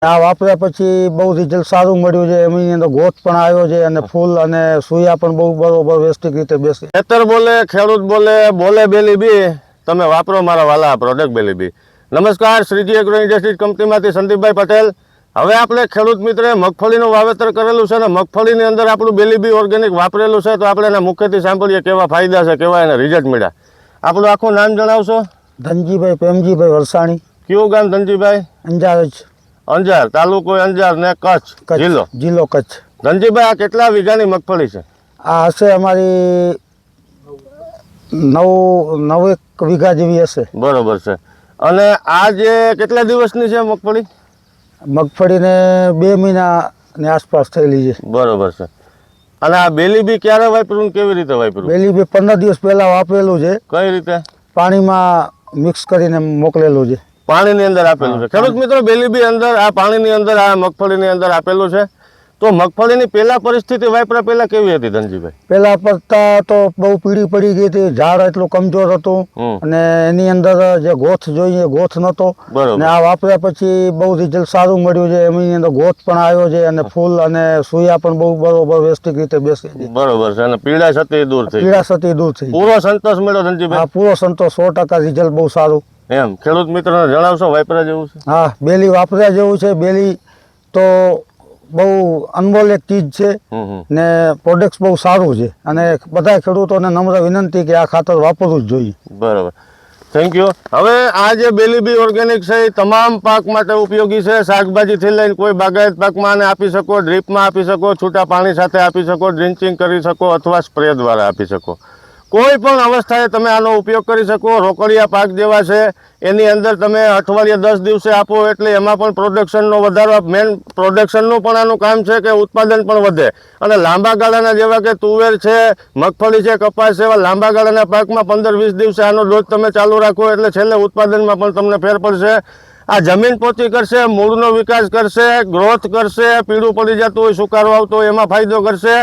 આ વાપર્યા પછી બહુ રિઝલ્ટ સારું મળ્યું છે. એની અંદર ગોથ પણ આવ્યો છે અને ફૂલ અને સુયા પણ બહુ બરોબર વ્યવસ્થિત રીતે બેસે. ખેતર બોલે, ખેડૂત બોલે, બોલે બેલી બી, તમે વાપરો મારા વાલા પ્રોડક્ટ બેલી બી. નમસ્કાર, શ્રીજી એગ્રો ઇન્ડસ્ટ્રીઝ કંપનીમાંથી સંદીપભાઈ પટેલ. હવે આપણે ખેડૂત મિત્રે મગફળીનું વાવેતર કરેલું છે ને મગફળીની અંદર આપણું બેલી બી ઓર્ગેનિક વાપરેલું છે, તો આપણે એના મુખ્યથી સાંભળીએ કેવા ફાયદા છે, કેવા એના રિઝલ્ટ મળ્યા. આપણું આખું નામ જણાવશો? ધનજીભાઈ પ્રેમજીભાઈ વરસાણી. કયું ગામ ધનજીભાઈ? અંજાર જ. અંજાર તાલુકો અંજાર ને કચ્છ જિલ્લો? જિલ્લો કચ્છ. ધનજીભાઈ, આ કેટલા વીઘાની મગફળી છે? આ હશે અમારી 9 વીઘા જેવી હશે. બરોબર છે. અને આ જે કેટલા દિવસની છે મગફળી? મગફળીને 2 મહિનાની આસપાસ થયેલી છે. બરોબર છે. અને આ બેલી બી ક્યારે વાપર્યું ને કેવી રીતે વાપર્યું? બેલી બી 15 દિવસ પહેલા વાપરેલું છે. કઈ રીતે? પાણીમાં મિક્સ કરીને મોકલેલું છે. પાણીની અંદર આપેલું છે. ખેડૂત મિત્રો, બેલી બી અંદર આ પાણીની અંદર આ મગફળીની અંદર આપેલું છે. તો મગફળીની પેલા પરિસ્થિતિ વાપર્યા પેલા કેવી હતી ધનજીભાઈ? પેલા પડતા તો બહુ પીળી પડી ગઈ હતી, ઝાડ એટલું કમજોર હતું અને એની અંદર જે ગોથ જોઈએ ગોથ નતો. અને આ વાપર્યા પછી બહુ રિઝલ્ટ સારું મળ્યું છે. એની અંદર ગોથ પણ આવ્યો છે અને ફૂલ અને સુયા પણ બહુ બરોબર વ્યવસ્થિત રીતે બેસે છે. બરોબર છે. અને પીળાશ હતી દૂર થઈ? પીળાશ હતી દૂર થઈ. પૂરો સંતોષ મળ્યો ધનજીભાઈ? હા, પૂરો સંતોષ, 100% રિઝલ્ટ બહુ સારું. એમ ખેડૂત મિત્રોને જણાવશો વાપર્યા જેવું છે? હા, બેલી વાપર્યા જેવું છે. બેલી તો બહુ અનમોલ એક ચીજ છે ને પ્રોડક્ટ બહુ સારું છે અને બધા ખેડૂતોને નમ્ર વિનંતી કે આ ખાતર વાપરવું જ જોઈએ. બરાબર, થેન્ક યુ. હવે આ જે બેલી બી ઓર્ગેનિક છે એ તમામ પાક માટે ઉપયોગી છે. શાકભાજીથી લઈને કોઈ બાગાયત પાકમાં આને આપી શકો, ડ્રીપમાં આપી શકો, છૂટા પાણી સાથે આપી શકો, ડ્રિન્ચિંગ કરી શકો અથવા સ્પ્રે દ્વારા આપી શકો. કોઈ પણ અવસ્થાએ તમે આનો ઉપયોગ કરી શકો. રોકડિયા પાક જેવા છે એની અંદર તમે અઠવાડિયે 10 દિવસે આપો એટલે એમાં પણ પ્રોડક્શનનો વધારો. મેન પ્રોડક્શનનું પણ આનું કામ છે કે ઉત્પાદન પણ વધે. અને લાંબા ગાળાના જેવા કે તુવેર છે, મગફળી છે, કપાસ છે, એવા લાંબા ગાળાના પાકમાં 15-20 દિવસે આનો ડોઝ તમે ચાલુ રાખો એટલે છેલ્લે ઉત્પાદનમાં પણ તમને ફેર પડશે. આ જમીન પોચી કરશે, મૂળનો વિકાસ કરશે, ગ્રોથ કરશે, પીળું પડી જતું હોય, સુકારો આવતો હોય એમાં ફાયદો કરશે.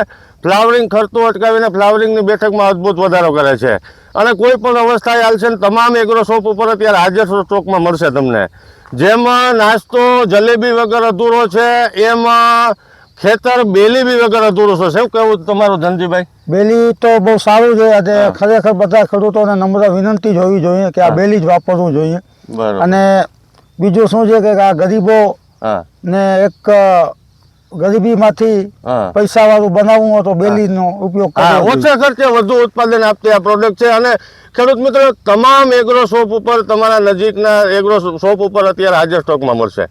ફ્લાવરિંગ ખર્ચો અટકાવીને ફ્લાવરિંગની બેઠકમાં અદ્ભુત વધારો કરે છે. અને કોઈ પણ અવસ્થાએ હાલશે ને તમામ એગ્રો શોપ ઉપર અત્યારે હાજર સ્ટોકમાં મળશે તમને. જેમાં નાસ્તો જલેબી વગર અધૂરો છે, એમાં ખેતર બેલી બી વગર અધૂરો છે. શું કહેવું તમારું ધનજીભાઈ? બેલી તો બહુ સારું છે અને ખરેખર બધા ખેડૂતોને નમ્ર વિનંતી જ હોવી જોઈએ કે આ બેલી જ વાપરવું જોઈએ. અને બીજું શું છે કે આ ગરીબો ને એક ગરીબીમાંથી પૈસા વાળું બનાવવું હોય તો બેલીનો ઉપયોગ કરવો. ઓછા ખર્ચે વધુ ઉત્પાદન આપતી આ પ્રોડક્ટ છે. અને ખેડૂત મિત્રો, તમામ એગ્રો શોપ ઉપર, તમારા નજીકના એગ્રો શોપ ઉપર અત્યારે હાજર સ્ટોકમાં મળશે.